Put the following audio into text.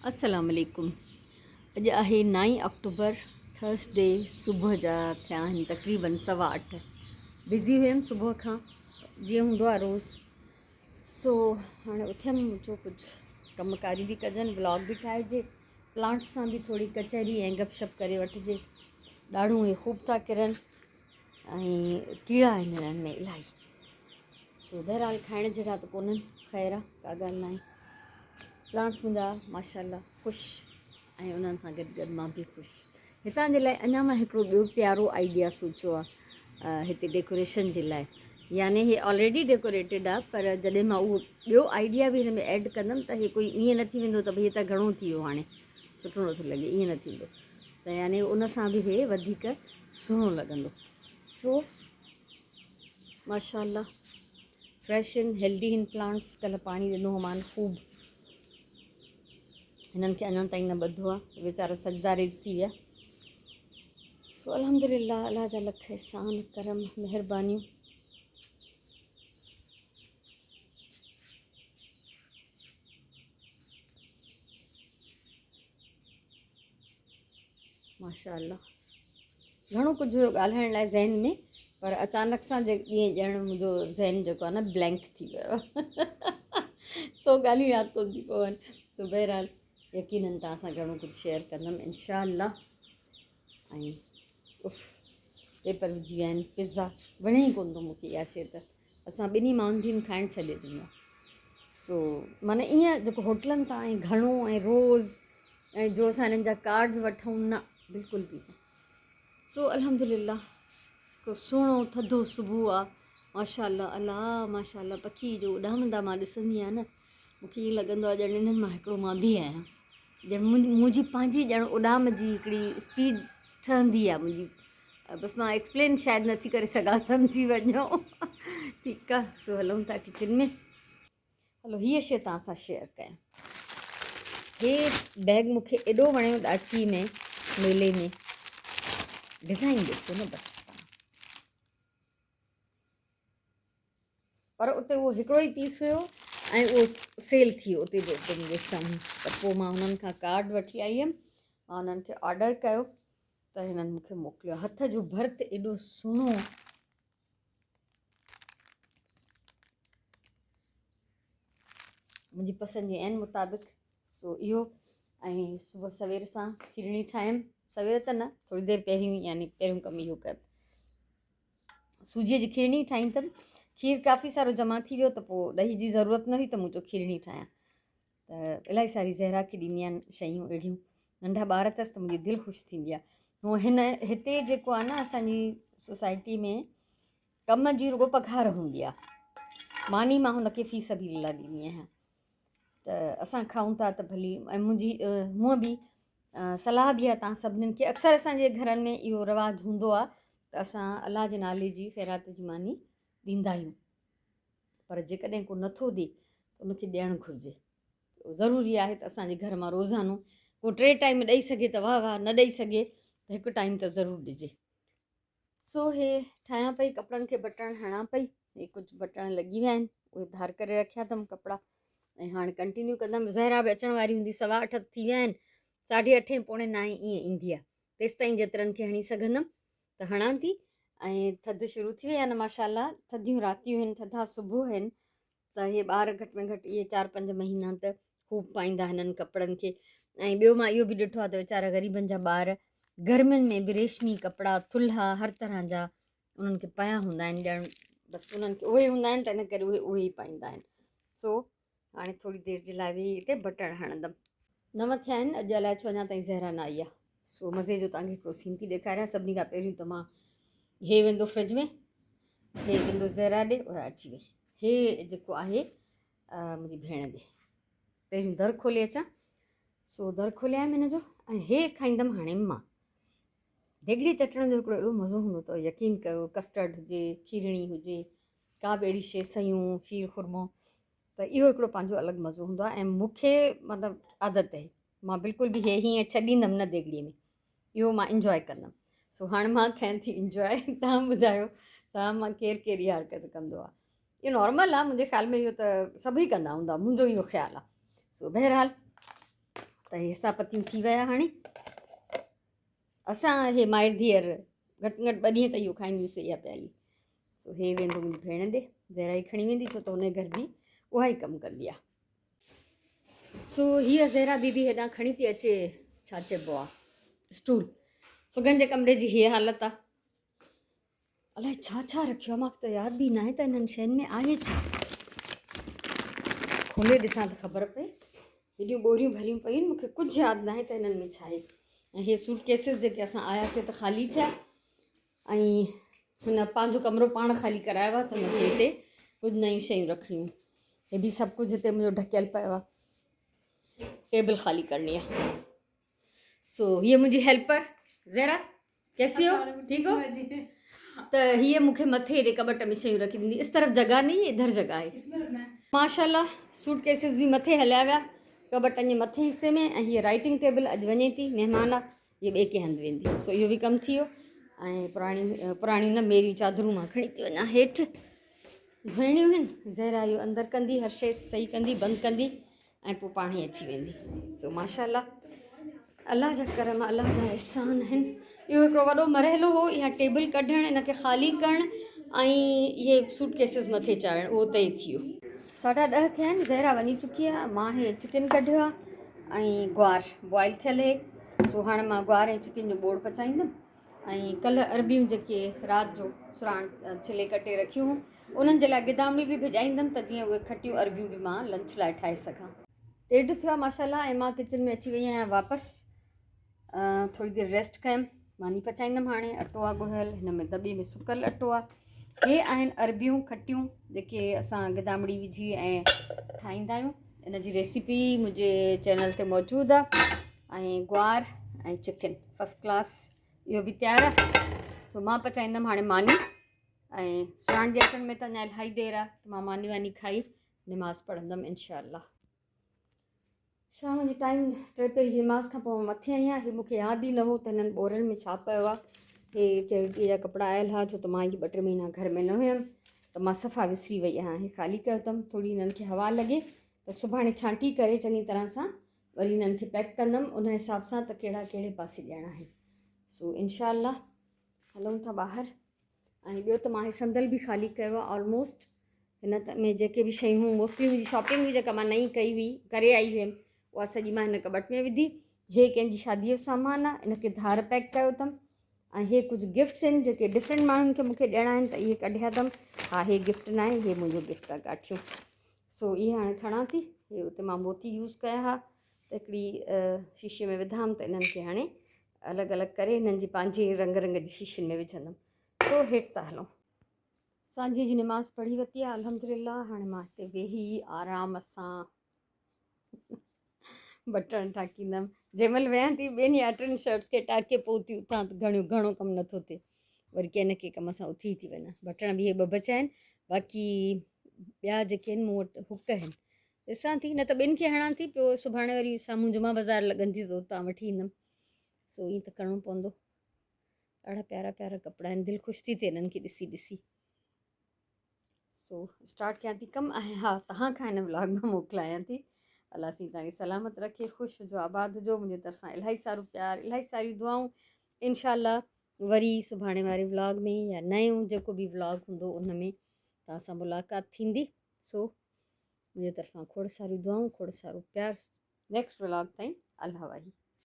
अस्सलाम वालेकुम। अॼु आहे 9 अक्टूबर थर्सडे। सुबुह जा थिया आहिनि तक़रीबन 8:15। बिज़ी हुयमि सुबुह खां, जीअं हूंदो आहे रोज़। सो हाणे उथियमि, जो कुझु कमकारी बि कजनि, व्लॉग बि ठाहिजे, प्लांट्स सां बि थोरी कचहरी ऐं गपशप करे वठिजे। ॾाढूं इहे ख़ूब था किरनि ऐं कीड़ा आहिनि हिननि में इलाही। सो बहरहाल खाइण जहिड़ा त कोन्हनि, ख़ैरु आहे, का ॻाल्हि न आहे। प्लांट्स मुंहिंजा माशाल्लाह ख़ुशि ऐं उन्हनि सां गॾु गॾु मां बि ख़ुशि। हितां जे लाइ अञा मां हिकिड़ो ॿियो प्यारो आइडिया सोचियो आहे हिते डेकोरेशन जे लाइ। याने हे ऑलरेडी डेकोरेटेड आहे, पर जॾहिं मां उहो ॿियो आइडिया बि हिन में ऐड कंदमि त हे कोई ईअं न थी वेंदो त भई हे त घणो थी वियो, हाणे सुठो नथो लॻे, ईअं न थींदो। त यानी उन सां बि हे वधीक सुहिणो लॻंदो। सो माशाल्लाह फ्रेश आहिनि, हेल्दी आहिनि प्लांट्स। कल्ह पाणी ॾिनो मान ख़ूब, हिननि खे अञा ताईं न ॿधो आहे, वीचारा सजदा रेज़ थी विया। सो अल्हम्दुलिल्लाह, अल्लाह जा लख एहसान करम महिरबानियूं। माशाअल्लाह घणो कुझु हुयो ॻाल्हाइण लाइ ज़हन में, पर अचानक सां ॾींहुं ॼण मुंहिंजो ज़हन जेको आहे न ब्लैंक थी वियो आहे। सो ॻाल्हियूं यादि कोन थी पवनि। सो बहरहाल यकीननि तव्हां सां घणो कुझु शेयर कंदमि इंशा अल्लाह। ऐं उफ़, पेपर विझी विया आहिनि, पिज़्ज़ा वणे ई कोन थो मूंखे इहा शइ। त असां ॿिन्ही माउंधियुनि खाइणु छॾे ॾिनो। सो माना ईअं जेको होटलनि तां ऐं घणो ऐं रोज़ ऐं जो असां हिननि जा कार्ड्स वठूं, न बिल्कुलु बि न। सो अल्हम्दुलिल्लाह हिकिड़ो सुहिणो थधो सुबुह आहे, माशाल्लाह अल्लाह माशाल्लाह। पखी जो उॾामंदा मां ॾिसंदी आहियां न, मूंखे ईअं लॻंदो आहे ॼण इन्हनि मां हिकिड़ो मां बि आहियां। ॼण मुंहिंजी पंहिंजी ॼण उॾाम जी हिकिड़ी स्पीड ठहंदी आहे मुंहिंजी। बसि मां एक्सप्लेन शायदि नथी करे सघां, सम्झी वञो। ठीकु आहे। सो हलूं था किचन में। हलो हीअ शइ तव्हां सां शेयर कयां। हे बैग मूंखे एॾो वणियो ॾाची में, मेले में। डिज़ाइन ॾिसो न बसि, पर उते उहो हिकिड़ो ई पीस हुयो ऐं उहो सेल थी वियो उते जो उते मुंहिंजे साम्हूं। त पोइ मां हुननि खां कार्ड वठी आई हुयमि, मां हुननि खे ऑडर कयो, त हिननि मूंखे मोकिलियो। हथ जो भर्त एॾो सुहिणो, मुंहिंजी पसंदि जे आहिनि मुताबिक़। सो इहो, ऐं सुबुह सवेर सां खीरणी ठाहियमि, सवेर त न, थोरी देरि पहिरियों, यानी पहिरियों कमु इहो कयो, सूजीअ जी खीरणी ठाही अथमि। खीर काफ़ी सारो जमा थी वियो, त पोइ ॾही जी ज़रूरत न हुई त मूं चयो खीरणी ठाहियां। त इलाही सारी ज़हरा खे ॾींदी आहिनि शयूं अहिड़ियूं, नंढा ॿार अथसि त मुंहिंजी दिलि ख़ुशि थींदी आहे। हूअं हिते जेको आहे न असांजी सोसाइटी में कम जी रुॻो पघार हूंदी आहे, मानी मां हुनखे फ़ीस बि लाइ ॾींदी आहियां। त असां खाऊं था त भली, ऐं मुंहिंजी हूअं बि सलाह बि आहे तव्हां सभिनीनि खे। अक्सर असांजे घरनि में इहो रवाजु हूंदो आहे त असां अलाह जे नाले जी ख़ैरात जी मानी ॾींदा आहियूं, पर जेकॾहिं को नथो ॾिए त उनखे ॾियणु घुरिजे। ज़रूरी आहे त असांजे घर मां रोज़ानो को 3 टाइम ॾेई सघे त वाह वाह, न ॾेई सघे त हिकु टाइम त ज़रूरु ॾिजे। सो हे ठाहियां पई, कपिड़नि खे बटण हणां पई। हे कुझु बटण लॻी विया आहिनि, उहे धार करे रखिया अथमि कपिड़ा, ऐं हाणे कंटिन्यू कंदमि। ज़हरा बि अचण वारी हूंदी, 8:15 थी विया आहिनि, 8:30 पौणे 9 ईअं ईंदी आहे। तेसिताईं जेतिरनि खे हणी सघंदमि त हणां थी। ऐं थधि शुरू थी वई आहे न माशाल्लाह, थधियूं रातियूं आहिनि, थधा सुबुह आहिनि। त इहे ॿार घटि में घटि इहे 4-5 महीना त ख़ूब पाईंदा हिननि कपिड़नि खे। ऐं ॿियो मां इहो बि ॾिठो आहे त वीचारा ग़रीबनि जा ॿार गर्मियुनि में बि रेशमी कपिड़ा, थुल्हा, हर तरह जा उन्हनि खे पिया हूंदा आहिनि। ॼण बसि उन्हनि खे उहे हूंदा आहिनि त इन करे उहे ई पाईंदा आहिनि। सो हाणे थोरी देरि जे लाइ वेही हिते बटण हणंदमि। 9 थिया आहिनि, अॼु अलाए छो अञा ताईं ज़हरा न आई आहे। सो मज़े जो तव्हांखे हिकिड़ो सीन थी ॾेखारियां। सभिनी खां पहिरियों त मां हे वेंदो फ्रिज में, हे वेंदो ज़हरा ॾे, उहा अची वई। हे जेको आहे मुंहिंजी भेण ॾे, पहिरियों दर खोले अचां। सो दर खोलियां हिन जो, ऐं हे खाईंदमि हाणे मां। देॻड़ी चटण जो हिकिड़ो एॾो मज़ो हूंदो अथव, यकीन कयो। कस्टर्ड हुजे, खीरणी हुजे, का बि अहिड़ी शइ, सयूं, शीर खुरमो, त इहो हिकिड़ो पंहिंजो अलॻि मज़ो हूंदो आहे। ऐं मूंखे मतिलबु आदत आहे, मां बिल्कुलु बि हे हीअं छॾींदमि न देॻड़ीअ में, इहो मां इंजॉय कंदमि। सो हाणे मां कयां थी इंजॉय। तव्हां ॿुधायो, तव्हां मां केरु इहा हरकत कंदो आहे? इहो नॉर्मल आहे मुंहिंजे ख़्याल में, इहो त सभई कंदा हूंदा, मुंहिंजो इहो ख़्यालु आहे। सो बहरहाल त हे सापतियूं थी विया हाणे असां हे माइट धीअर घटि में घटि 2 ॾींहं त इहो खाईंदियूंसीं इहा प्याली सो हे वेंदो मुंहिंजी भेण ॾे ज़हरा ई खणी वेंदी छो त हुन घर बि उहा ई कमु कंदी आहे सो हीअ ज़हरा दीदी हेॾां खणी थी अचे छा चइबो आहे स्टूल सुगन जे कमरे जी हीअ हालत आहे अलाए छा छा रखियो आहे मूंखे त यादि बि न आहे त हिननि शयुनि में आहे छा खोले ॾिसां त ख़बर पए हेॾियूं ॿोरियूं भरियूं पयूं आहिनि मूंखे कुझु यादि न आहे त हिननि में छा आहे ऐं हे सूट केसिस जेके असां आयासीं त ख़ाली थिया ऐं हुन पंहिंजो कमिरो पाण ख़ाली करायो आहे त हुनखे हिते कुझु नयूं शयूं रखणियूं हे बि सभु कुझु हिते मुंहिंजो ढकियल पियो आहे टेबल ख़ाली करणी आहे सो हीअ मुंहिंजी हेल्पर ज़हरा कैसी हो ठीक हो त हीअ मूंखे मथे हेॾे कॿट में शयूं रखी ॾींदी इस तरफ़ जॻह नहीं इधर जॻह आहे माशाल्लाह सूट केसिस बि मथे हलिया विया कॿटनि जे मथे हिसे में ऐं हीअ राइटिंग टेबल अॼु वञे थी महिमान आहे हीअ ॿिए कंहिं हंधि वेंदी सो इहो बि कमु थी वियो ऐं पुराणियूं न मेरियूं चादरूं मां खणी थी वञा हेठि धोइणियूं आहिनि ज़हरा इहो अंदरि कंदी हर शइ सही कंदी बंदि कंदी ऐं पोइ पाण ई अची वेंदी सो माशाल्लाह अलाह जा करम अलाह जा एहसान आहिनि इहो हिकिड़ो वॾो मरहलो हो इहा टेबल कढणु हिनखे ख़ाली करणु ऐं इहे सूट केसिस मथे चाढ़णु उहो तय थी वियो 10:30 थिया आहिनि ज़हरा वञी चुकी आहे मां हे चिकन कढियो आहे ऐं ग्वार बॉइल थियल हे सो हाणे मां ग्वार ऐं चिकन जो बोड़ पचाईंदमि ऐं कल्ह अरबियूं जेके राति जो सुराण छिले कटे रखियूं हुयूं उन्हनि जे लाइ गिदामड़ी बि भिॼाईंदमि त जीअं उहे खटियूं अरबियूं बि मां लंच लाइ ठाहे सघां 1:30 थियो आहे माशाल्लाह ऐं मां किचन में अची वई आहियां वापसि थोरी देरि रेस्ट कयमि मानी पचाईंदमि हाणे अटो आहे ॻोहियल हिन में दॿे में सुकल अटो आहे हे आहिनि अरबियूं खटियूं जेके असां गिदामड़ी विझी ऐं ठाहींदा आहियूं इन जी रेसिपी मुंहिंजे चैनल ते मौजूदु आहे ऐं ग्वार ऐं चिकन फस्ट क्लास इहो बि तयारु आहे सो मां पचाईंदमि हाणे मानी ऐं सुराण जे अचण में त अञा इलाही देरि आहे त मां मानी वानी खाई निमाज़ पढ़ंदमि इनशाअल्लाह शाम जे टाइम 3 पहिरीं जी निमाज़ खां पोइ मथे आई आहियां मूंखे यादि ई न हो त हिननि ॿोरनि में छा पियो आहे हे चैरिटी जा कपिड़ा आयल हुआ छो त मां इहे 2-3 महीना घर में न हुयमि त मां सफ़ा विसरी वई आहियां हे ख़ाली कयो अथमि थोरी हिननि खे हवा लॻे त सुभाणे छांटी करे चङी तरह सां वरी हिननि खे पैक कंदमि उन हिसाब सां त कहिड़े पासे ॾियणा आहिनि सो इनशाअल्लाह हलूं था ॿाहिरि ऐं ॿियो त मां हे संदल बि ख़ाली कयो आहे ऑलमोस्ट हिन में जेके बि शयूं मोस्टली मुंहिंजी शॉपिंग बि जेका मां नई कई हुई करे आई हुयमि उहा सॼी मां हिन कॿट में विधी हे कंहिंजी शादीअ जो सामान आहे इनखे धार पैक कयो अथमि ऐं हे कुझु गिफ्ट्स आहिनि जेके डिफरेंट माण्हुनि खे मूंखे ॾियणा आहिनि त इहे कढिया अथमि हा हे गिफ्ट न आहे हे मुंहिंजो गिफ्ट आहे काठियूं सो इहे हाणे खणां थी हे उते मां मोती यूज़ कया हुआ त हिकिड़ी शीशे में विधामि त इन्हनि खे हाणे अलॻि अलॻि करे हिननि जी पंहिंजी रंग रंग जी शीशियुनि में विझंदमि सो हेठि था हलूं सांझे जी निमाज़ पढ़ी वरिती आहे अल्हम्दुलिल्लाह हाणे मां हिते वेही आराम सां बटण टाकींदमि जंहिंमहिल वेहां थी 2 या 3 शर्ट्स खे टाके पोइ थी उथां त घणो कमु नथो थिए वरी कंहिं न कंहिं कम सां उथी थी वञा बटण बि हे 2 बचा आहिनि बाक़ी ॿिया जेके आहिनि मूं वटि हुक आहिनि ॾिसां थी न त 2 खे हणां थी पियो सुभाणे वरी साम्हूं जुमा बाज़ारि लॻंदी त उतां वठी ईंदमि सो ईअं त करिणो पवंदो ॾाढा प्यारा प्यारा कपिड़ा आहिनि दिलि ख़ुशि थी थिए हिननि खे ॾिसी सो स्टार्ट कयां थी कमु ऐं हा तव्हां खां हिन व्लॉग में मोकिलायां थी अलाह साईं तव्हांखे सलामत रखे ख़ुशि हुजो आबाद हुजो मुंहिंजे तरफ़ां इलाही सारो प्यार इलाही सारियूं दुआऊं इनशाअल्लाह वरी सुभाणे वारे व्लॉग में या नयो जेको बि व्लॉग हूंदो उन में तव्हां सां मुलाक़ात थींदी सो मुंहिंजे तरफ़ां खोड़ सारियूं दुआऊं खोड़ सारो प्यार नेक्स्ट व्लॉग ताईं अल्लाह वाही